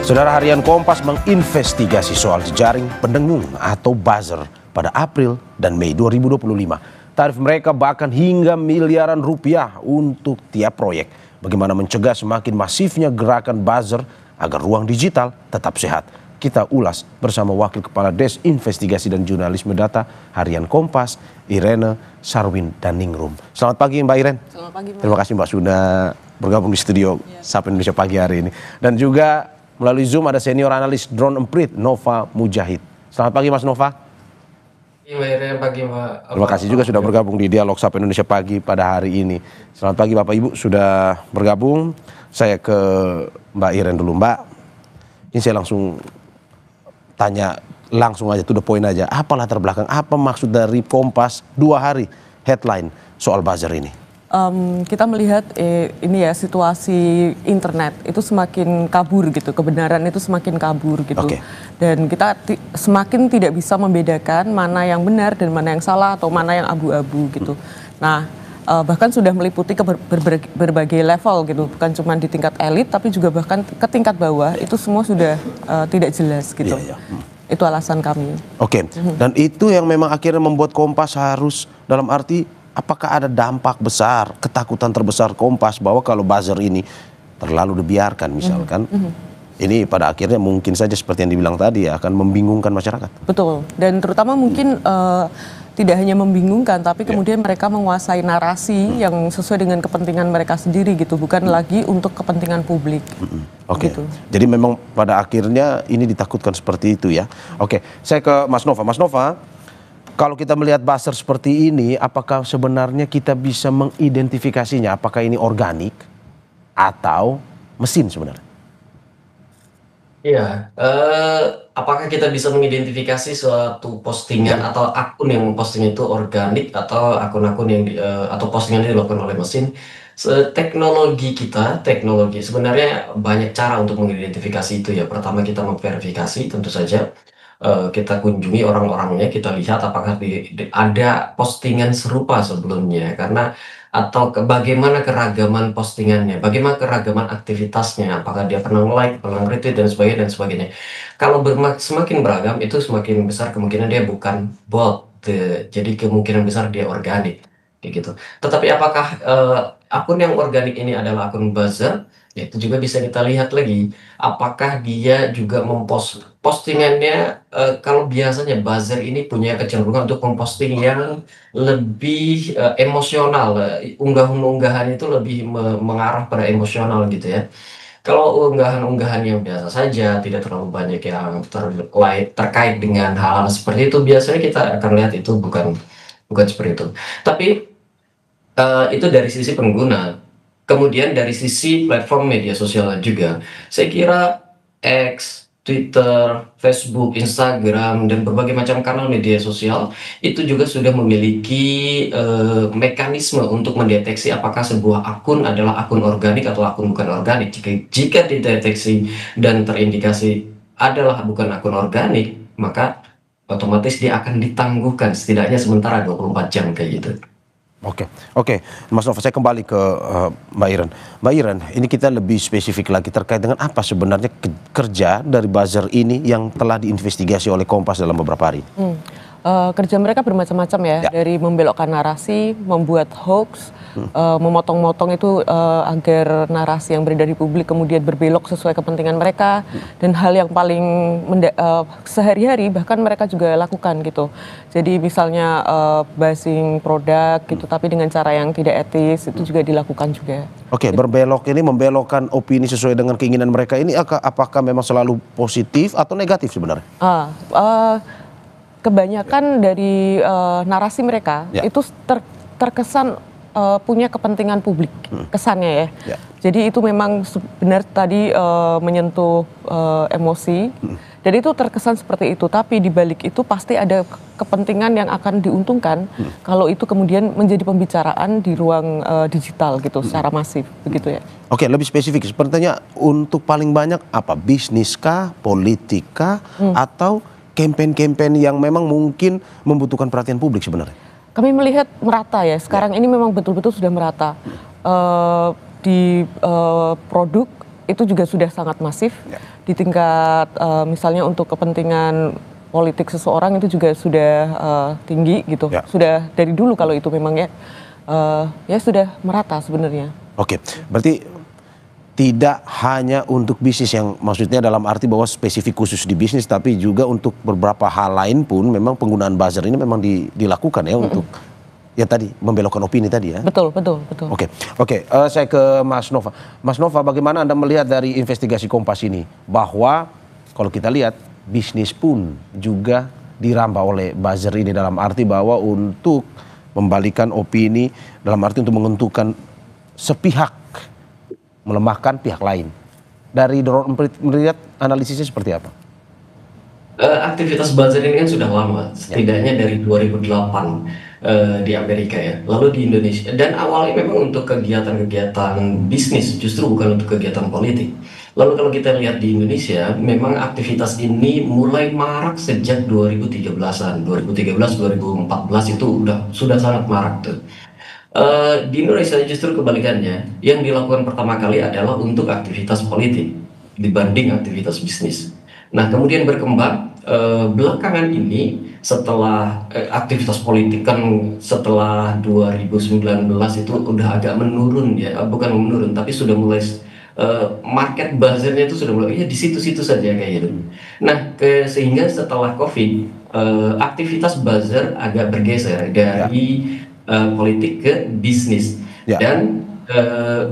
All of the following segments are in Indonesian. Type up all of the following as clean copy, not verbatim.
Saudara, harian Kompas menginvestigasi soal jejaring pendengung atau buzzer pada April dan Mei 2025. Tarif mereka bahkan hingga miliaran rupiah untuk tiap proyek. Bagaimana mencegah semakin masifnya gerakan buzzer agar ruang digital tetap sehat? Kita ulas bersama Wakil Kepala Desinvestigasi dan Jurnalisme Data Harian Kompas, Irene Sarwindaningrum. Selamat pagi Mbak Irene. Selamat pagi Mbak. Terima kasih Mbak sudah bergabung di studio Sapa Indonesia pagi hari ini. Dan juga melalui Zoom ada senior analis drone emprit Nova Mujahid. Selamat pagi Mas Nova. Pagi Mbak. Terima kasih juga sudah bergabung di Dialog Sapa Indonesia pagi pada hari ini. Selamat pagi Bapak Ibu sudah bergabung. Saya ke Mbak Irene dulu. Mbak, ini saya langsung tanya langsung aja, to the point aja. Apa latar belakang, apa maksud dari Kompas 2 hari headline soal buzzer ini? Kita melihat ini ya, situasi internet itu semakin kabur gitu, kebenaran itu semakin kabur gitu. Okay. Dan kita semakin tidak bisa membedakan mana yang benar dan mana yang salah atau mana yang abu-abu gitu. Nah, bahkan sudah meliputi ke berbagai level gitu, bukan cuma di tingkat elit tapi juga bahkan ke tingkat bawah, itu semua sudah tidak jelas gitu. Itu alasan kami. Oke. Dan itu yang memang akhirnya membuat Kompas harus, dalam arti apakah ada dampak besar, ketakutan terbesar Kompas bahwa kalau buzzer ini terlalu dibiarkan misalkan, ini pada akhirnya mungkin saja seperti yang dibilang tadi ya, akan membingungkan masyarakat. Betul, dan terutama mungkin tidak hanya membingungkan, tapi kemudian mereka menguasai narasi yang sesuai dengan kepentingan mereka sendiri gitu, bukan lagi untuk kepentingan publik. Oke, Gitu. jadi memang pada akhirnya ini ditakutkan seperti itu ya. Oke, saya ke Mas Nova. Mas Nova, kalau kita melihat buzzer seperti ini, apakah sebenarnya kita bisa mengidentifikasinya? Apakah ini organik atau mesin sebenarnya? Iya, apakah kita bisa mengidentifikasi suatu postingan atau akun yang memposting itu organik atau akun-akun yang atau postingan yang dilakukan oleh mesin? Teknologi sebenarnya banyak cara untuk mengidentifikasi itu ya. Pertama kita memverifikasi, tentu saja kita kunjungi orang-orangnya, kita lihat apakah ada postingan serupa sebelumnya, karena atau bagaimana keragaman postingannya, bagaimana keragaman aktivitasnya, apakah dia pernah like, pernah retweet dan sebagainya. Kalau semakin beragam, itu semakin besar kemungkinan dia bukan bot, jadi kemungkinan besar dia organik, kayak gitu. Tetapi apakah akun yang organik ini adalah akun buzzer? Ya, itu juga bisa kita lihat lagi, apakah dia juga mempost postingannya. Kalau biasanya buzzer ini punya kecenderungan untuk memposting yang lebih emosional, unggahan-unggahan itu lebih mengarah pada emosional gitu ya. Kalau unggahan-unggahan yang biasa saja, tidak terlalu banyak yang terkait dengan hal-hal seperti itu, biasanya kita akan lihat itu bukan seperti itu. Tapi itu dari sisi pengguna. Kemudian dari sisi platform media sosial juga, saya kira X, Twitter, Facebook, Instagram, dan berbagai macam kanal media sosial itu juga sudah memiliki mekanisme untuk mendeteksi apakah sebuah akun adalah akun organik atau akun bukan organik. Jika dideteksi dan terindikasi adalah bukan akun organik, maka otomatis dia akan ditangguhkan setidaknya sementara 24 jam kayak gitu. Oke, Mas Nova, saya kembali ke Mbak Irene. Mbak Irene, ini kita lebih spesifik lagi terkait dengan apa sebenarnya kerja dari buzzer ini yang telah diinvestigasi oleh Kompas dalam beberapa hari. Kerja mereka bermacam-macam ya, dari membelokkan narasi, membuat hoax, memotong-motong itu agar narasi yang beredar di publik kemudian berbelok sesuai kepentingan mereka, dan hal yang paling sehari-hari bahkan mereka juga lakukan gitu. Jadi misalnya bashing produk gitu, tapi dengan cara yang tidak etis, itu juga dilakukan juga. Oke, berbelok ini membelokkan opini sesuai dengan keinginan mereka ini, apakah memang selalu positif atau negatif sebenarnya? Kebanyakan dari narasi mereka itu terkesan punya kepentingan publik, kesannya ya. Jadi itu memang benar tadi menyentuh emosi, dan itu terkesan seperti itu. Tapi di balik itu pasti ada kepentingan yang akan diuntungkan kalau itu kemudian menjadi pembicaraan di ruang digital gitu, secara masif, begitu ya. Oke, lebih spesifik, sepertinya untuk paling banyak apa? Bisnis kah, politik kah, atau campaign-campaign yang memang mungkin membutuhkan perhatian publik sebenarnya? Kami melihat merata ya, sekarang ini memang betul-betul sudah merata. Di produk itu juga sudah sangat masif. Di tingkat misalnya untuk kepentingan politik seseorang itu juga sudah tinggi gitu. Sudah dari dulu kalau itu memang ya sudah merata sebenarnya. Oke, berarti tidak hanya untuk bisnis, yang maksudnya dalam arti bahwa spesifik khusus di bisnis, tapi juga untuk beberapa hal lain pun memang penggunaan buzzer ini memang dilakukan ya untuk ya tadi membelokkan opini tadi ya. Betul. Oke, saya ke Mas Nova. Mas Nova, bagaimana Anda melihat dari investigasi Kompas ini bahwa kalau kita lihat bisnis pun juga dirambah oleh buzzer ini, dalam arti bahwa untuk membalikan opini, dalam arti untuk menentukan sepihak, melemahkan pihak lain. Dari Doron melihat analisisnya seperti apa? Aktivitas buzzer ini kan sudah lama, setidaknya dari 2008 di Amerika ya, lalu di Indonesia, dan awalnya memang untuk kegiatan-kegiatan bisnis, justru bukan untuk kegiatan politik. Lalu kalau kita lihat di Indonesia, memang aktivitas ini mulai marak sejak 2013-an, 2013-2014 itu sudah sangat marak tuh. Di Indonesia justru kebalikannya, yang dilakukan pertama kali adalah untuk aktivitas politik dibanding aktivitas bisnis. Nah, kemudian berkembang belakangan ini setelah aktivitas politik kan setelah 2019 itu udah agak menurun ya, bukan menurun tapi sudah mulai market buzzernya itu sudah mulai ya di situ-situ saja kayak gitu. Nah, sehingga setelah COVID aktivitas buzzer agak bergeser dari politik ke bisnis dan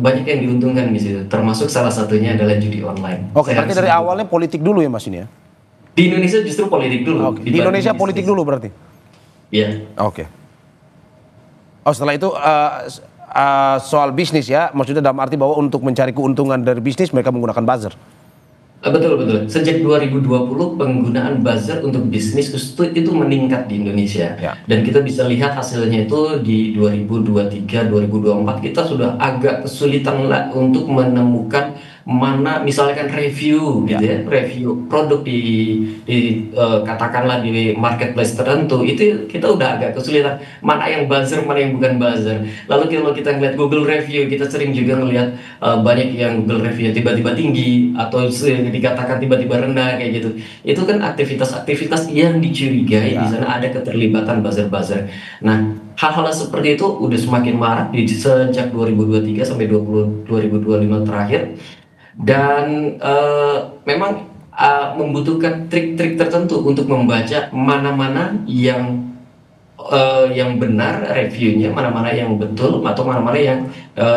banyak yang diuntungkan di situ, termasuk salah satunya adalah judi online. Oke, berarti dari awalnya politik dulu ya Mas ini ya? Di Indonesia justru politik dulu. Di Indonesia politik dulu berarti? Iya. Oke. Oh, setelah itu soal bisnis ya, maksudnya dalam arti bahwa untuk mencari keuntungan dari bisnis mereka menggunakan buzzer. Betul. Sejak 2020 penggunaan buzzer untuk bisnis itu meningkat di Indonesia. Dan kita bisa lihat hasilnya itu di 2023-2024 kita sudah agak kesulitan untuk menemukan mana misalkan review gitu ya, review produk di katakanlah di marketplace tertentu, itu kita udah agak kesulitan mana yang buzzer, mana yang bukan buzzer. Lalu kalau kita ngeliat Google review, kita sering juga ngeliat banyak yang Google review tiba-tiba tinggi atau dikatakan tiba-tiba rendah kayak gitu. Itu kan aktivitas-aktivitas yang dicurigai di sana ada keterlibatan buzzer-buzzer. Nah, hal-hal seperti itu udah semakin marak sejak 2023 sampai 2025 terakhir. Dan memang membutuhkan trik-trik tertentu untuk membaca mana-mana yang benar reviewnya, mana-mana yang betul, atau mana-mana yang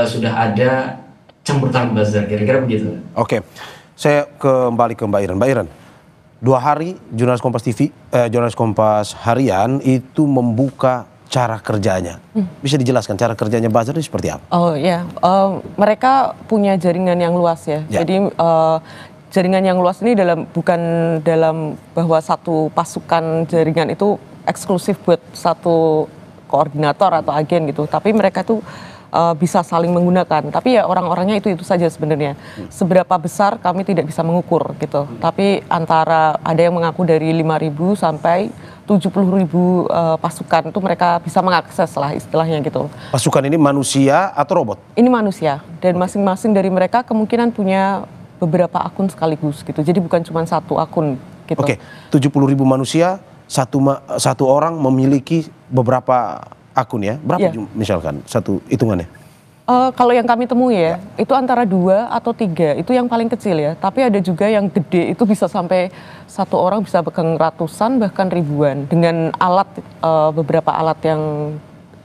sudah ada campur tangan buzzer, kira-kira begitu. Oke, saya kembali ke Mbak Iren. Mbak Iren, 2 hari jurnalis Kompas TV, jurnalis Kompas Harian itu membuka cara kerjanya. Bisa dijelaskan cara kerjanya buzzer ini seperti apa? Oh ya, mereka punya jaringan yang luas ya. Jadi jaringan yang luas ini bukan dalam bahwa satu pasukan jaringan itu eksklusif buat satu koordinator atau agen gitu. Tapi mereka tuh bisa saling menggunakan. Tapi ya orang-orangnya itu saja sebenarnya. Seberapa besar kami tidak bisa mengukur gitu. Tapi antara ada yang mengaku dari 5.000 sampai 70.000 pasukan itu mereka bisa mengakses lah istilahnya gitu. Pasukan ini manusia atau robot? Ini manusia dan masing-masing dari mereka kemungkinan punya beberapa akun sekaligus gitu. Jadi bukan cuma satu akun gitu. Oke, 70.000 manusia, satu orang memiliki beberapa akun ya? Berapa misalkan satu hitungannya? Kalau yang kami temui ya, itu antara 2 atau 3, itu yang paling kecil ya. Tapi ada juga yang gede, itu bisa sampai satu orang bisa pegang ratusan bahkan ribuan. Dengan alat, beberapa alat yang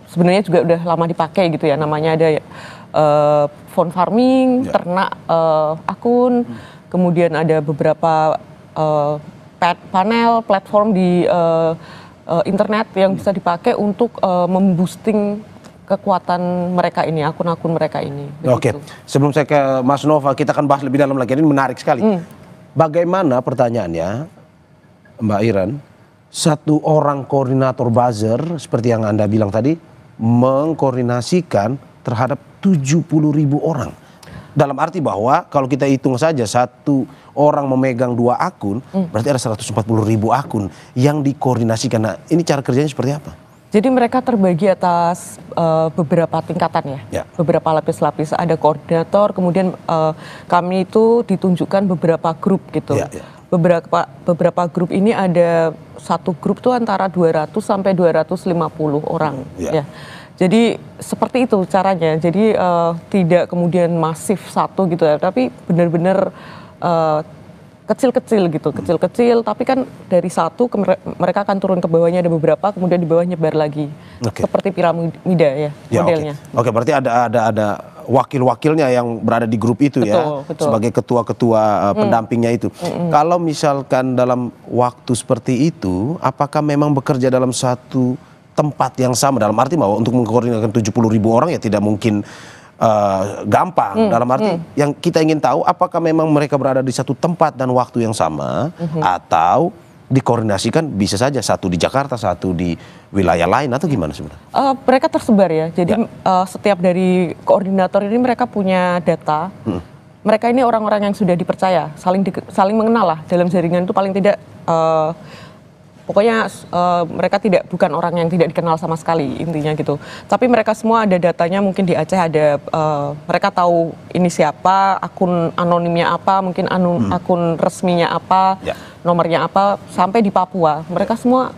sebenarnya juga udah lama dipakai gitu ya. Namanya ada phone farming, ternak akun, kemudian ada beberapa panel, platform di internet yang bisa dipakai untuk memboosting kekuatan mereka ini, akun-akun mereka ini. Oke, sebelum saya ke Mas Nova, kita akan bahas lebih dalam lagi. Ini menarik sekali. Bagaimana pertanyaannya, Mbak Iren, satu orang koordinator buzzer, seperti yang Anda bilang tadi, mengkoordinasikan terhadap 70.000 orang. Dalam arti bahwa kalau kita hitung saja satu orang memegang 2 akun, berarti ada 140.000 akun yang dikoordinasikan. Nah, ini cara kerjanya seperti apa? Jadi mereka terbagi atas beberapa tingkatan ya, beberapa lapis-lapis. Ada koordinator, kemudian kami itu ditunjukkan beberapa grup gitu. Beberapa grup ini ada satu grup tuh antara 200 sampai 250 orang. Ya. Jadi seperti itu caranya. Jadi tidak kemudian masif satu gitu ya, tapi benar-benar kecil-kecil gitu, kecil-kecil, tapi kan dari satu mereka akan turun ke bawahnya, ada beberapa, kemudian di bawah nyebar lagi, seperti piramida ya modelnya. Oke, berarti ada wakil-wakilnya yang berada di grup itu ya, sebagai ketua-ketua pendampingnya itu. Kalau misalkan dalam waktu seperti itu, apakah memang bekerja dalam satu tempat yang sama, dalam arti bahwa untuk mengkoordinasikan 70.000 orang ya tidak mungkin gampang, dalam arti yang kita ingin tahu apakah memang mereka berada di satu tempat dan waktu yang sama atau dikoordinasikan bisa saja satu di Jakarta, satu di wilayah lain atau gimana sebenarnya? Mereka tersebar ya, jadi setiap dari koordinator ini mereka punya data. Mereka ini orang-orang yang sudah dipercaya, saling mengenal lah dalam jaringan itu paling tidak. Pokoknya mereka bukan orang yang tidak dikenal sama sekali intinya gitu. Tapi mereka semua ada datanya, mungkin di Aceh ada mereka tahu ini siapa, akun anonimnya apa, mungkin akun resminya apa, nomornya apa, sampai di Papua mereka semua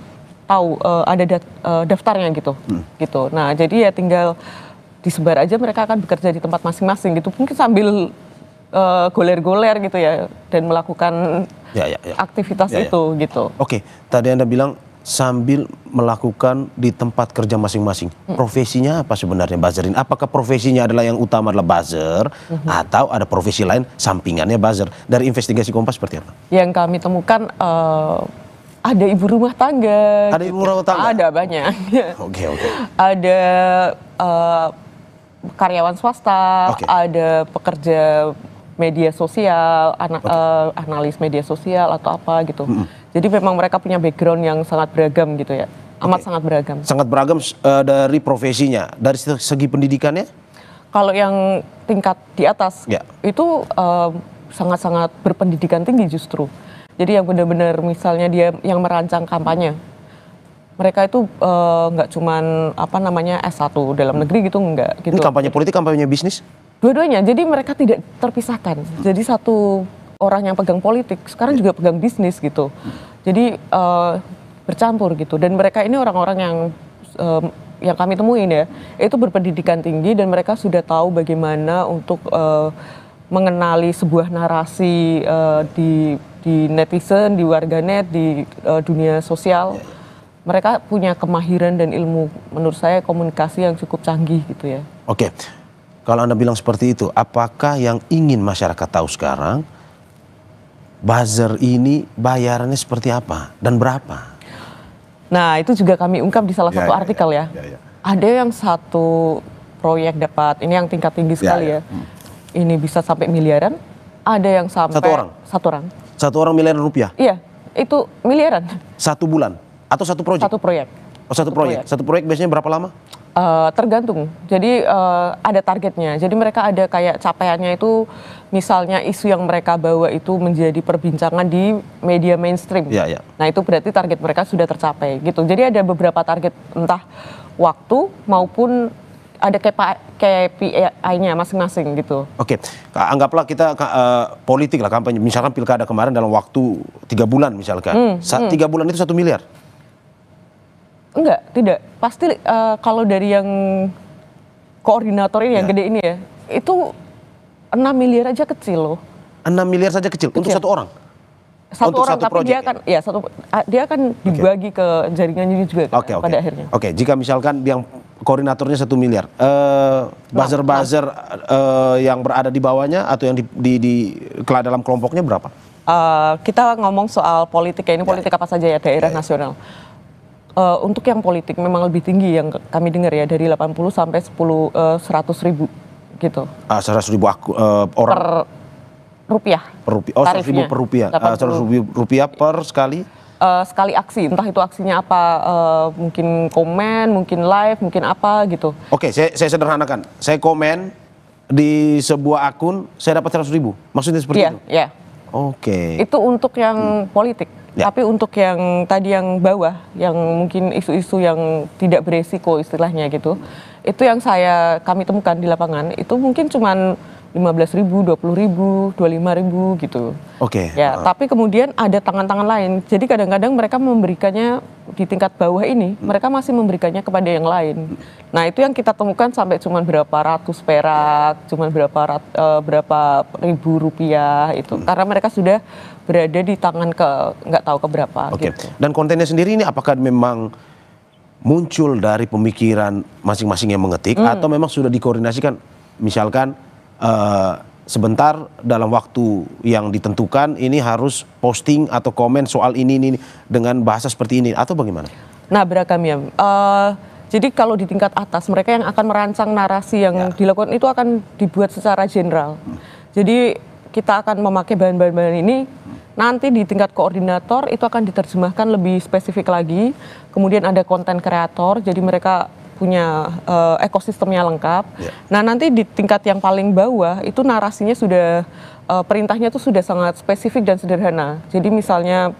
tahu ada daftarnya gitu. Gitu. Nah jadi ya tinggal disebar aja, mereka akan bekerja di tempat masing-masing gitu. Mungkin sambil goler-goler gitu ya dan melakukan aktivitas itu gitu. Oke, tadi Anda bilang sambil melakukan di tempat kerja masing-masing. Profesinya apa sebenarnya buzzer ini? Apakah profesinya adalah yang utama adalah buzzer atau ada profesi lain sampingannya buzzer? Dari investigasi Kompas seperti apa? Yang kami temukan ada ibu rumah tangga. Ada ibu rumah tangga? Ada banyak. Oke. Ada karyawan swasta, ada pekerja media sosial, analis media sosial atau apa gitu. Jadi memang mereka punya background yang sangat beragam gitu ya, amat sangat beragam. Sangat beragam dari profesinya, dari segi pendidikannya? Kalau yang tingkat di atas itu sangat-sangat berpendidikan tinggi justru. Jadi yang benar-benar misalnya dia yang merancang kampanye, mereka itu nggak cuman S1 dalam negeri gitu, enggak gitu. Ini kampanye politik, kampanye bisnis? Dua-duanya, jadi mereka tidak terpisahkan. Jadi satu orang yang pegang politik, sekarang juga pegang bisnis gitu. Jadi bercampur gitu. Dan mereka ini orang-orang yang kami temuin ya, itu berpendidikan tinggi dan mereka sudah tahu bagaimana untuk mengenali sebuah narasi di netizen, di warganet, di dunia sosial. Mereka punya kemahiran dan ilmu, menurut saya komunikasi yang cukup canggih gitu ya. Oke. Kalau Anda bilang seperti itu, apakah yang ingin masyarakat tahu sekarang, buzzer ini bayarannya seperti apa dan berapa? Nah itu juga kami ungkap di salah satu artikel ya. Ada yang satu proyek dapat, ini yang tingkat tinggi sekali ya. Ini bisa sampai miliaran, ada yang sampai... Satu orang? Satu orang miliaran rupiah? Iya, itu miliaran. Satu bulan? Atau satu proyek? Satu proyek. Oh satu proyek? Satu proyek biasanya berapa lama? Tergantung, jadi ada targetnya. Jadi mereka ada kayak capaiannya itu, misalnya isu yang mereka bawa itu menjadi perbincangan di media mainstream. Nah itu berarti target mereka sudah tercapai gitu. Jadi ada beberapa target, entah waktu maupun ada KPI-nya masing-masing gitu. Oke, anggaplah kita politik lah, kampanye, misalkan pilkada kemarin dalam waktu 3 bulan misalkan. 3 bulan itu 1 miliar? Enggak, tidak. Pasti kalau dari yang koordinator ini yang gede ini ya, itu 6 miliar aja kecil loh. 6 miliar saja kecil. Untuk satu orang? Satu orang, tapi dia akan dia akan dibagi ke jaringannya juga pada akhirnya. Oke, jika misalkan yang koordinatornya 1 miliar, buzzer-buzzer yang berada di bawahnya atau yang di dalam kelompoknya berapa? Kita ngomong soal politik ya, ini politik apa saja ya, daerah nasional. Untuk yang politik memang lebih tinggi yang kami dengar ya, dari 80 sampai 100 ribu gitu. 100 ribu orang? Per rupiah. Oh, 100 ribu per rupiah. 100 ribu rupiah per sekali? Sekali aksi, entah itu aksinya apa, mungkin komen, mungkin live, mungkin apa gitu. Oke, saya sederhanakan. Saya komen di sebuah akun, saya dapat 100 ribu. Maksudnya seperti itu? Iya. Oke. Itu untuk yang politik. Tapi untuk yang tadi yang bawah, yang mungkin isu-isu yang tidak beresiko istilahnya gitu, itu yang kami temukan di lapangan itu mungkin cuman 15.000, 20.000, 25.000 gitu. Ya, tapi kemudian ada tangan-tangan lain. Jadi kadang-kadang mereka memberikannya di tingkat bawah ini, mereka masih memberikannya kepada yang lain. Nah, itu yang kita temukan sampai cuman berapa ratus perak, cuman berapa ribu rupiah itu. Karena mereka sudah berada di tangan nggak tahu ke berapa. Gitu. Dan kontennya sendiri ini apakah memang muncul dari pemikiran masing-masing yang mengetik atau memang sudah dikoordinasikan, misalkan sebentar dalam waktu yang ditentukan ini harus posting atau komen soal ini dengan bahasa seperti ini atau bagaimana? Nah, beragam ya. Jadi kalau di tingkat atas mereka yang akan merancang narasi yang dilakukan itu akan dibuat secara general. Jadi kita akan memakai bahan-bahan ini. Nanti di tingkat koordinator itu akan diterjemahkan lebih spesifik lagi. Kemudian ada konten kreator, jadi mereka punya ekosistemnya lengkap. Nah, nanti di tingkat yang paling bawah itu narasinya sudah perintahnya itu sudah sangat spesifik dan sederhana. Jadi misalnya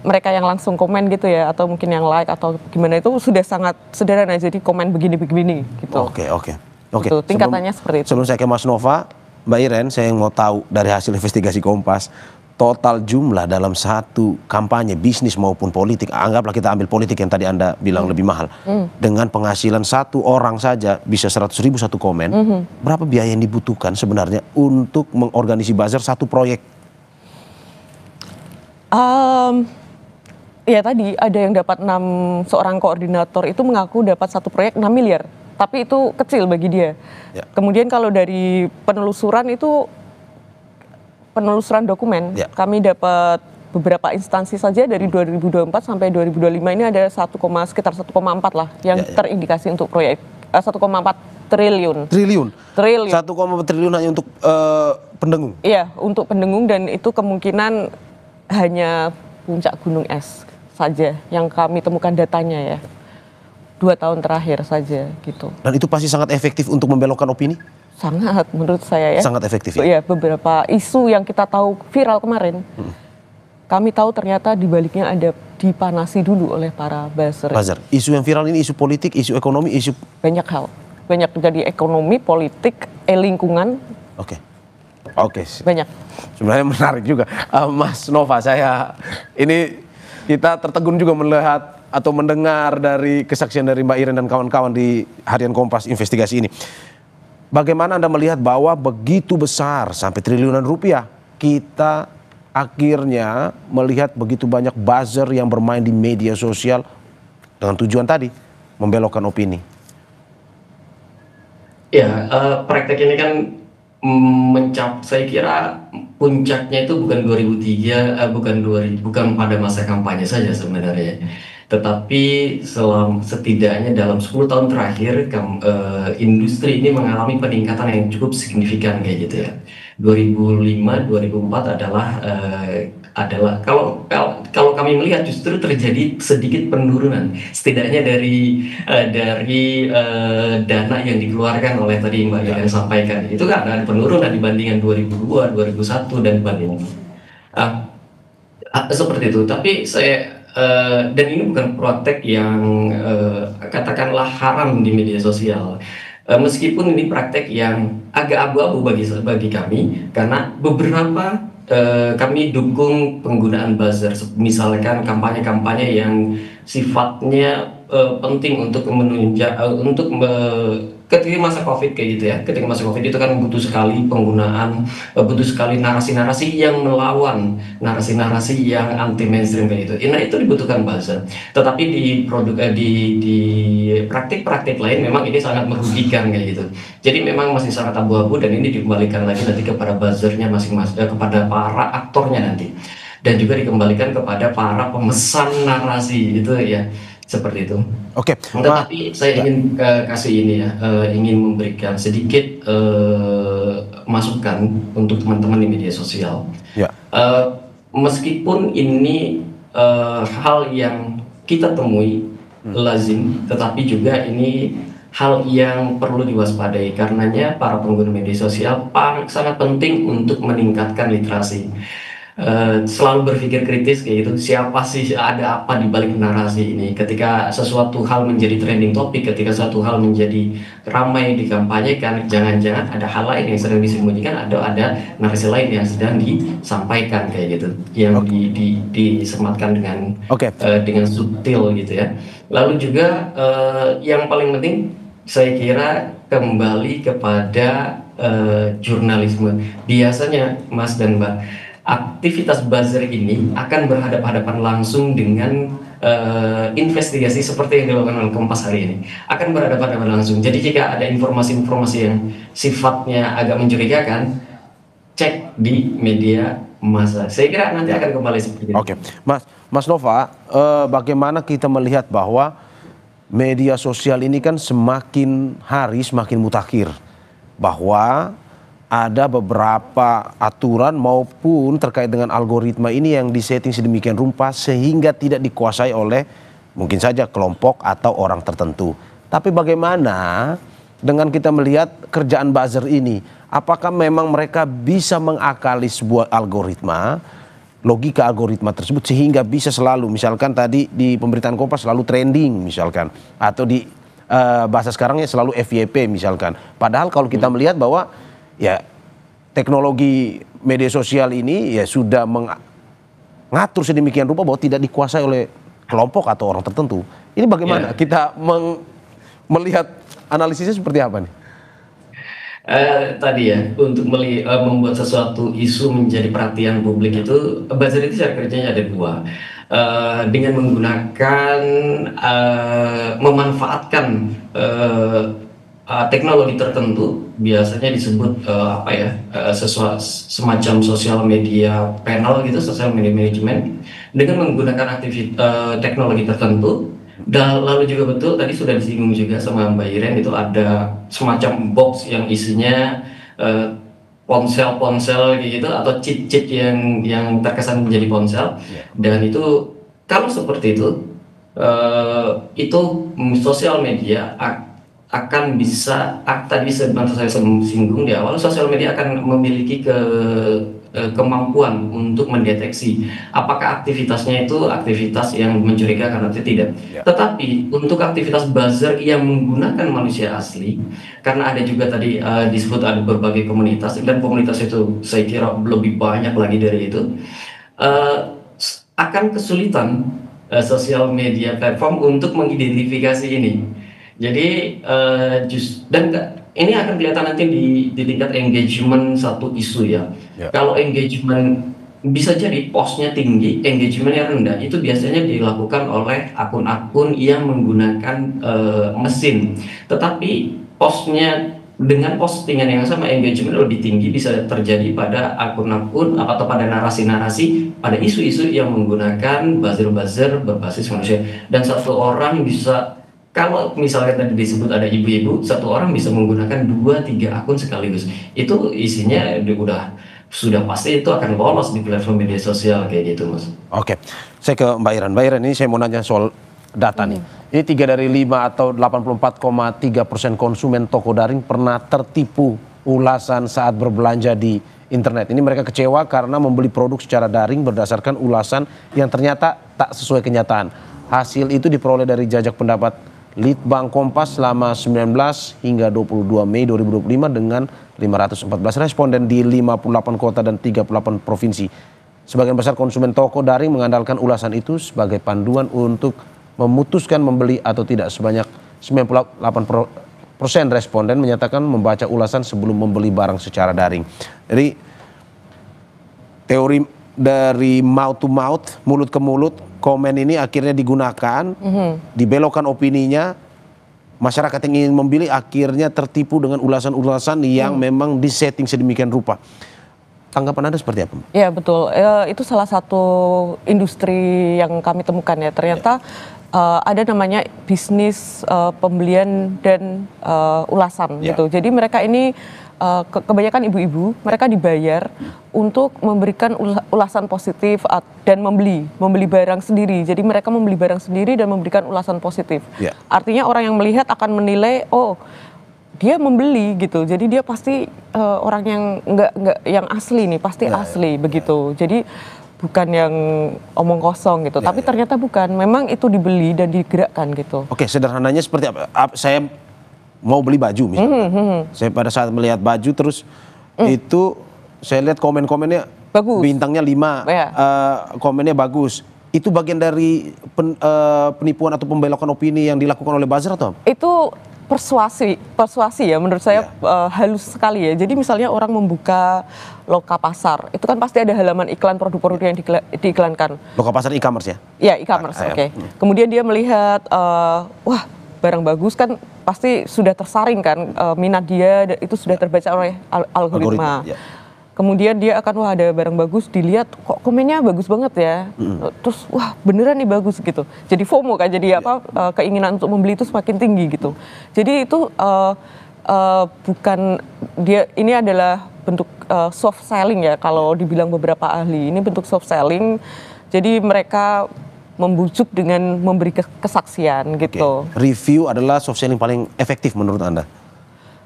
mereka yang langsung komen gitu ya, atau mungkin yang like atau gimana itu sudah sangat sederhana. Jadi komen begini gitu. Oke. Gitu, tingkatannya seperti itu. Sebelum saya ke Mas Nova, Mbak Iren, saya mau tahu dari hasil investigasi Kompas, total jumlah dalam satu kampanye bisnis maupun politik, anggaplah kita ambil politik yang tadi Anda bilang lebih mahal, dengan penghasilan satu orang saja bisa 100.000 satu komen, berapa biaya yang dibutuhkan sebenarnya untuk mengorganisasi buzzer satu proyek? Ya tadi ada yang dapat seorang koordinator itu mengaku dapat satu proyek 6 miliar, tapi itu kecil bagi dia. Kemudian kalau dari penelusuran dokumen, kami dapat beberapa instansi saja dari 2024 sampai 2025 ini ada sekitar 1,4 lah yang terindikasi untuk proyek 1,4 triliun. Triliun. 1,4 triliun hanya untuk pendengung. Iya, untuk pendengung, dan itu kemungkinan hanya puncak gunung es saja yang kami temukan datanya ya. 2 tahun terakhir saja gitu. Dan itu pasti sangat efektif untuk membelokkan opini? Sangat, menurut saya ya. Sangat efektif ya? Iya, beberapa isu yang kita tahu viral kemarin, kami tahu ternyata di baliknya ada dipanasi dulu oleh para buzzer. Isu yang viral ini isu politik, isu ekonomi, isu... Banyak hal. Banyak dari ekonomi, politik, lingkungan. Oke. Banyak. Sebenarnya menarik juga. Mas Nova, ini kita tertegun juga melihat atau mendengar dari kesaksian dari Mbak Iren dan kawan-kawan di Harian Kompas investigasi ini. Bagaimana Anda melihat bahwa begitu besar sampai triliunan rupiah, kita akhirnya melihat begitu banyak buzzer yang bermain di media sosial dengan tujuan tadi, membelokkan opini? Ya, praktek ini kan saya kira puncaknya itu bukan 2003, bukan pada masa kampanye saja sebenarnya. Tetapi setidaknya dalam 10 tahun terakhir industri ini mengalami peningkatan yang cukup signifikan kayak gitu ya. 2005, 2004 adalah kalau kami melihat justru terjadi sedikit penurunan, setidaknya dari dana yang dikeluarkan oleh tadi Mbak Iren sampaikan. Itu kan ada penurunan dibandingkan 2002, 2001 dan sebagainya. Seperti itu. Tapi dan ini bukan praktek yang katakanlah haram di media sosial. Meskipun ini praktek yang agak abu-abu bagi kami, karena beberapa kami dukung penggunaan buzzer, misalkan kampanye-kampanye yang sifatnya penting untuk menunjang ketika masa COVID kayak gitu ya. Ketika masa COVID itu kan butuh sekali narasi-narasi yang melawan narasi-narasi yang anti mainstream kayak gitu. Nah, itu dibutuhkan buzzer. Tetapi di praktik-praktik lain memang ini sangat merugikan kayak gitu. Jadi memang masih sangat abu-abu, dan ini dikembalikan lagi nanti kepada buzzernya masing-masing, kepada para aktornya nanti, dan juga dikembalikan kepada para pemesan narasi itu ya. Seperti itu. Oke. Tetapi saya ingin kasih ini ya, ingin memberikan sedikit masukan untuk teman-teman di media sosial. Meskipun ini hal yang kita temui lazim, tetapi juga ini hal yang perlu diwaspadai. Karenanya para pengguna media sosial sangat penting untuk meningkatkan literasi. selalu berpikir kritis kayak gitu, siapa sih, ada apa di balik narasi ini? Ketika sesuatu hal menjadi trending topik, ketika suatu hal menjadi ramai dikampanyekan, jangan-jangan ada hal lain yang sedang disembunyikan, ada narasi lain yang sedang disampaikan kayak gitu, yang disematkan dengan subtil gitu ya. Lalu juga yang paling penting saya kira kembali kepada jurnalisme. Biasanya Mas dan Mbak, aktivitas buzzer ini akan berhadapan-hadapan langsung dengan investigasi seperti yang dilakukan oleh Kompas hari ini, akan berhadapan-hadapan langsung. Jadi jika ada informasi-informasi yang sifatnya agak mencurigakan, cek di media massa. Saya kira nanti akan kembali seperti itu. Oke, Mas Nova, bagaimana kita melihat bahwa media sosial ini kan semakin hari semakin mutakhir, bahwa ada beberapa aturan maupun terkait dengan algoritma ini yang disetting sedemikian rupa sehingga tidak dikuasai oleh mungkin saja kelompok atau orang tertentu. Tapi bagaimana dengan kita melihat kerjaan buzzer ini? Apakah memang mereka bisa mengakali sebuah algoritma, logika algoritma tersebut sehingga bisa selalu, misalkan tadi di pemberitaan Kompas selalu trending misalkan, atau di bahasa sekarangnya selalu FYP misalkan. Padahal kalau kita melihat bahwa ya teknologi media sosial ini ya sudah mengatur sedemikian rupa bahwa tidak dikuasai oleh kelompok atau orang tertentu. Ini bagaimana kita melihat analisisnya seperti apa nih? Tadi ya, untuk membuat sesuatu isu menjadi perhatian publik itu, buzzer itu cara kerjanya ada dua. Dengan menggunakan memanfaatkan teknologi tertentu, biasanya disebut semacam sosial media panel gitu, sosial media management, dengan menggunakan teknologi tertentu. Dan lalu juga betul tadi sudah disinggung juga sama Mbak Iren, itu ada semacam box yang isinya ponsel-ponsel gitu, atau cheat-cheat yang terkesan menjadi ponsel. Dan itu kalau seperti itu sosial media akan bisa, tadi sebenarnya saya singgung di awal, sosial media akan memiliki kemampuan untuk mendeteksi apakah aktivitasnya itu aktivitas yang mencurigakan atau tidak. Tetapi untuk aktivitas buzzer yang menggunakan manusia asli, karena ada juga tadi disebut ada berbagai komunitas, dan komunitas itu saya kira lebih banyak lagi dari itu, akan kesulitan sosial media platform untuk mengidentifikasi ini. Jadi ini akan kelihatan nanti di tingkat engagement satu isu ya. Kalau engagement bisa jadi postnya tinggi, engagementnya rendah, itu biasanya dilakukan oleh akun-akun yang menggunakan mesin. Tetapi postnya dengan postingan yang sama, engagement lebih tinggi bisa terjadi pada akun-akun atau pada narasi-narasi, pada isu-isu yang menggunakan buzzer-buzzer berbasis manusia. Dan satu orang bisa, kalau misalnya tadi disebut ada ibu-ibu, satu orang bisa menggunakan 2-3 akun sekaligus. Itu isinya sudah pasti itu akan lolos di platform media sosial kayak gitu, Mas. Oke, saya ke Mbak Iren. Mbak Iren, ini saya mau nanya soal data nih. Ini 3 dari 5 atau 84,3% konsumen toko daring pernah tertipu ulasan saat berbelanja di internet. Ini mereka kecewa karena membeli produk secara daring berdasarkan ulasan yang ternyata tak sesuai kenyataan. Hasil itu diperoleh dari jajak pendapat Litbang Kompas selama 19 hingga 22 Mei 2025 dengan 514 responden di 58 kota dan 38 provinsi. Sebagian besar konsumen toko daring mengandalkan ulasan itu sebagai panduan untuk memutuskan membeli atau tidak. Sebanyak 98% responden menyatakan membaca ulasan sebelum membeli barang secara daring. Jadi teori dari mouth to mouth, mulut ke mulut, komen ini akhirnya digunakan, dibelokkan opininya, masyarakat yang ingin membeli akhirnya tertipu dengan ulasan-ulasan yang memang disetting sedemikian rupa. Tanggapan Anda seperti apa? Ya betul, itu salah satu industri yang kami temukan ya, ternyata ada namanya bisnis pembelian dan ulasan gitu. Jadi mereka ini kebanyakan ibu-ibu, mereka dibayar untuk memberikan ulasan positif dan membeli barang sendiri. Jadi mereka membeli barang sendiri dan memberikan ulasan positif. Artinya orang yang melihat akan menilai, oh dia membeli gitu. Jadi dia pasti orang yang nggak yang asli nih, pasti asli begitu. Jadi bukan yang omong kosong gitu. Tapi ternyata bukan. Memang itu dibeli dan digerakkan gitu. Oke, sederhananya seperti apa? Saya mau beli baju misalnya. Saya pada saat melihat baju terus itu saya lihat komen-komennya bagus. Bintangnya 5, komennya bagus. Itu bagian dari penipuan atau pembelokan opini yang dilakukan oleh buzzer atau? Itu persuasi ya menurut saya halus sekali ya. Jadi misalnya orang membuka loka pasar, itu kan pasti ada halaman iklan produk-produk yang diiklankan. Loka pasar e-commerce ya? Ya e-commerce, oke. Kemudian dia melihat, wah barang bagus kan pasti sudah tersaring kan, minat dia itu sudah terbaca oleh algoritma. Kemudian dia akan wah ada barang bagus, dilihat kok komennya bagus banget ya, terus wah beneran nih bagus gitu. Jadi FOMO kan, jadi keinginan untuk membeli itu semakin tinggi gitu. Jadi itu bukan dia, ini adalah bentuk soft selling ya kalau dibilang beberapa ahli, ini bentuk soft selling. Jadi mereka membujuk dengan memberi kesaksian gitu. Review adalah soft selling paling efektif menurut Anda?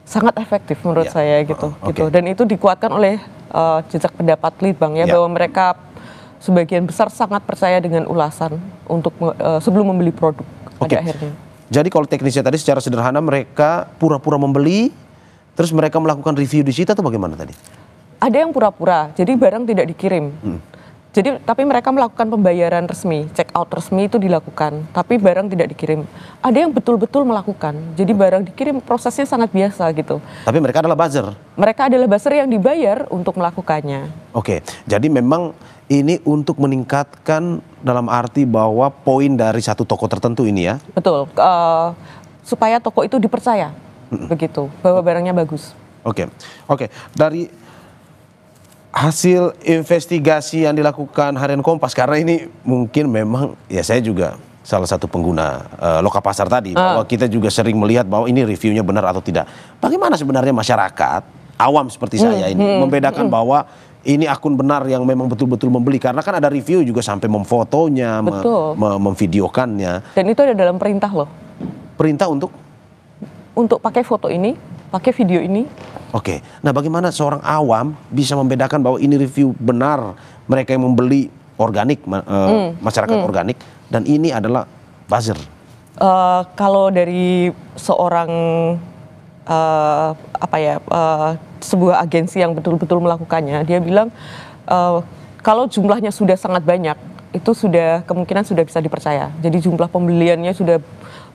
Sangat efektif menurut saya gitu. Dan itu dikuatkan oleh jejak pendapat Litbang ya, bahwa mereka sebagian besar sangat percaya dengan ulasan untuk sebelum membeli produk pada akhirnya. Jadi kalau teknisnya tadi secara sederhana mereka pura-pura membeli, terus mereka melakukan review di situ atau bagaimana tadi? Ada yang pura-pura, jadi barang tidak dikirim. Jadi tapi mereka melakukan pembayaran resmi, check out resmi itu dilakukan, tapi barang tidak dikirim. Ada yang betul-betul melakukan, jadi barang dikirim prosesnya sangat biasa gitu. Tapi mereka adalah buzzer? Mereka adalah buzzer yang dibayar untuk melakukannya. Oke, jadi memang ini untuk meningkatkan dalam arti bahwa poin dari satu toko tertentu ini ya? Betul, supaya toko itu dipercaya, begitu, bahwa barangnya bagus. Oke, dari hasil investigasi yang dilakukan Harian Kompas, karena ini mungkin memang ya saya juga salah satu pengguna loka pasar tadi, bahwa kita juga sering melihat bahwa ini reviewnya benar atau tidak. Bagaimana sebenarnya masyarakat awam seperti saya ini membedakan bahwa ini akun benar yang memang betul-betul membeli, karena kan ada review juga sampai memfotonya, memvideokannya. Dan itu ada dalam perintah loh. Perintah untuk pakai foto ini, pakai video ini. Oke, nah bagaimana seorang awam bisa membedakan bahwa ini review benar mereka yang membeli organik, masyarakat organik, dan ini adalah buzzer? Kalau dari seorang sebuah agensi yang betul-betul melakukannya, dia bilang kalau jumlahnya sudah sangat banyak, itu sudah kemungkinan sudah bisa dipercaya. Jadi jumlah pembeliannya sudah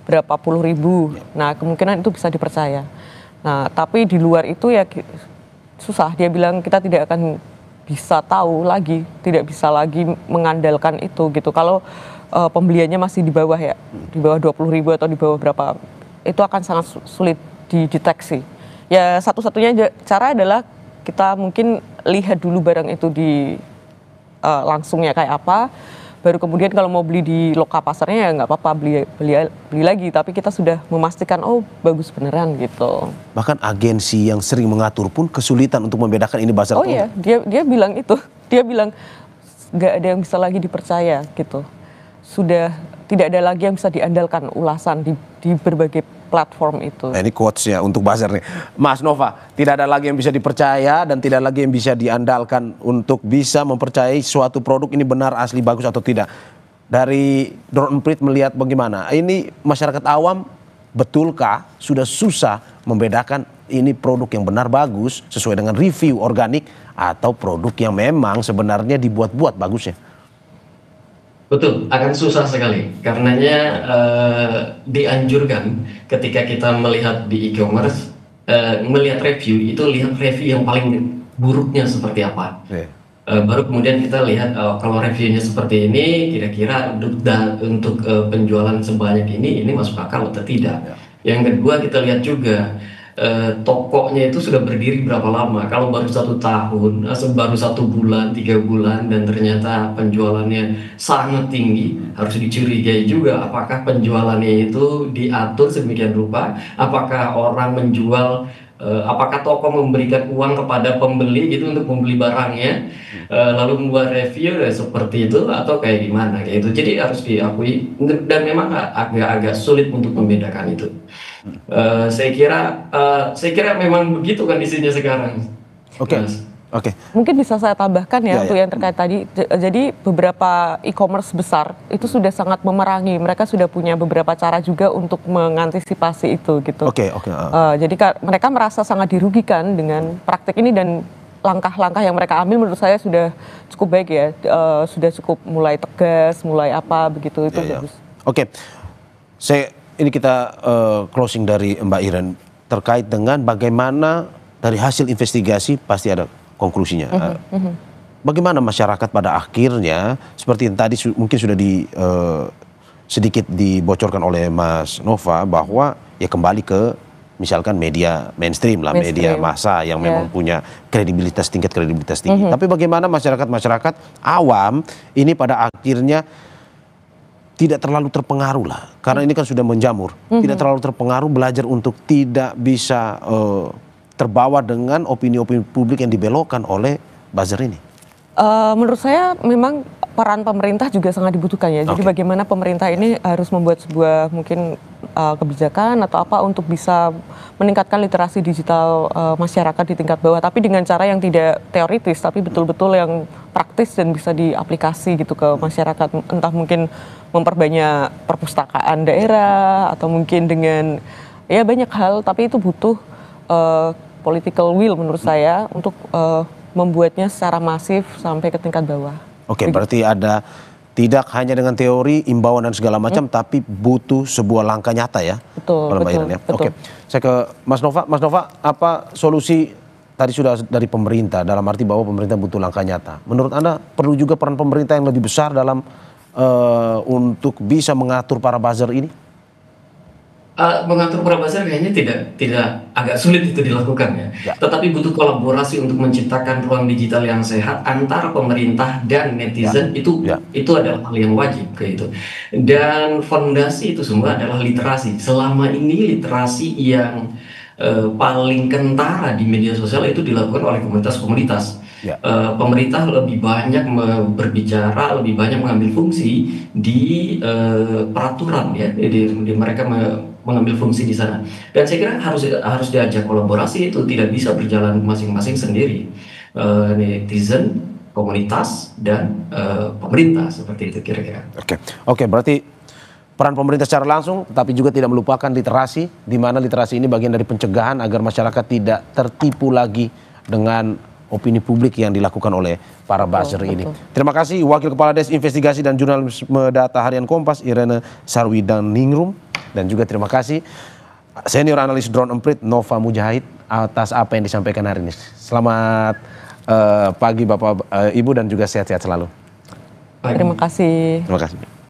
berapa puluh ribu, nah kemungkinan itu bisa dipercaya. Nah, tapi di luar itu ya susah. Dia bilang kita tidak akan bisa tahu lagi, tidak bisa lagi mengandalkan itu gitu. Kalau pembeliannya masih di bawah ya, di bawah 20.000 atau di bawah berapa, itu akan sangat sulit dideteksi. Ya satu-satunya cara adalah kita mungkin lihat dulu barang itu di langsungnya kayak apa. Baru kemudian kalau mau beli di loka pasarnya ya nggak apa-apa beli lagi, tapi kita sudah memastikan oh bagus beneran gitu. Bahkan agensi yang sering mengatur pun kesulitan untuk membedakan ini buzzer. Oh iya, dia bilang itu, dia bilang nggak ada yang bisa lagi dipercaya gitu. Sudah tidak ada lagi yang bisa diandalkan ulasan di berbagai platform itu. Nah, ini quotes-nya untuk buzzer nih. Mas Nova, tidak ada lagi yang bisa dipercaya dan tidak lagi yang bisa diandalkan untuk bisa mempercayai suatu produk ini benar, asli, bagus atau tidak. Dari Drone Emprit melihat bagaimana? Ini masyarakat awam betulkah sudah susah membedakan ini produk yang benar bagus sesuai dengan review organik atau produk yang memang sebenarnya dibuat-buat bagusnya? Betul, akan susah sekali. Karenanya dianjurkan ketika kita melihat di e-commerce, melihat review, itu lihat review yang paling buruknya seperti apa. Baru kemudian kita lihat kalau reviewnya seperti ini, kira-kira untuk penjualan sebanyak ini masuk akal atau tidak. Yang kedua kita lihat juga tokonya itu sudah berdiri berapa lama. Kalau baru 1 tahun, baru 1 bulan, 3 bulan, dan ternyata penjualannya sangat tinggi, harus dicurigai juga apakah penjualannya itu diatur sedemikian rupa, apakah orang menjual, apakah toko memberikan uang kepada pembeli gitu untuk membeli barangnya, lalu membuat review seperti itu atau kayak gimana kayak itu. Jadi harus diakui, dan memang agak-agak sulit untuk membedakan itu. Saya kira memang begitu kondisinya sekarang. Oke. Mas. Oke. Mungkin bisa saya tambahkan ya, untuk Ya. yang terkait tadi. Jadi beberapa e-commerce besar itu sudah sangat memerangi. Mereka sudah punya beberapa cara juga untuk mengantisipasi itu gitu. Oke. Jadi mereka merasa sangat dirugikan dengan praktik ini, dan langkah-langkah yang mereka ambil menurut saya sudah cukup baik ya. Sudah cukup mulai tegas, mulai apa begitu, itu bagus. Oke. Ini kita closing dari Mbak Iren terkait dengan bagaimana dari hasil investigasi pasti ada konklusinya. Bagaimana masyarakat pada akhirnya seperti yang tadi mungkin sudah sedikit dibocorkan oleh Mas Nova, bahwa ya kembali ke misalkan media mainstream lah, media massa yang memang punya tingkat kredibilitas tinggi. Tapi bagaimana masyarakat awam ini pada akhirnya tidak terlalu terpengaruh lah, karena ini kan sudah menjamur, tidak terlalu terpengaruh, belajar untuk tidak bisa terbawa dengan opini-opini publik yang dibelokkan oleh buzzer ini. Menurut saya memang peran pemerintah juga sangat dibutuhkan ya. Jadi bagaimana pemerintah ini harus membuat sebuah mungkin kebijakan atau apa untuk bisa meningkatkan literasi digital masyarakat di tingkat bawah, tapi dengan cara yang tidak teoritis, tapi betul-betul yang praktis dan bisa diaplikasi gitu ke masyarakat. Entah mungkin memperbanyak perpustakaan daerah atau mungkin dengan ya banyak hal, tapi itu butuh political will menurut saya untuk membuatnya secara masif sampai ke tingkat bawah. Oke, berarti ada tidak hanya dengan teori, imbauan dan segala macam, tapi butuh sebuah langkah nyata ya. Betul. Ya. Oke, saya ke Mas Nova. Mas Nova, apa solusi tadi sudah dari pemerintah, dalam arti bahwa pemerintah butuh langkah nyata. Menurut Anda perlu juga peran pemerintah yang lebih besar dalam untuk bisa mengatur para buzzer ini? Mengatur para buzzer kayaknya tidak agak sulit itu dilakukan ya. Tetapi butuh kolaborasi untuk menciptakan ruang digital yang sehat antara pemerintah dan netizen. Itu adalah hal yang wajib kayak itu. Dan fondasi itu semua adalah literasi. Selama ini literasi yang paling kentara di media sosial itu dilakukan oleh komunitas-komunitas. Pemerintah lebih banyak berbicara, lebih banyak mengambil fungsi di peraturan ya, di mereka mengambil fungsi di sana. Dan saya kira harus diajak kolaborasi, itu tidak bisa berjalan masing-masing sendiri. Netizen, komunitas, dan pemerintah, seperti itu kira-kira. Oke, berarti peran pemerintah secara langsung, tapi juga tidak melupakan literasi, di mana literasi ini bagian dari pencegahan agar masyarakat tidak tertipu lagi dengan opini publik yang dilakukan oleh para buzzer ini. Terima kasih Wakil Kepala Des Investigasi dan Jurnalisme Data Harian Kompas, Irene Sarwidandingrum, dan juga terima kasih Senior Analis Drone Emprit, Nova Mujahid, atas apa yang disampaikan hari ini. Selamat pagi Bapak, Ibu, dan juga sehat-sehat selalu. Terima kasih. Terima kasih.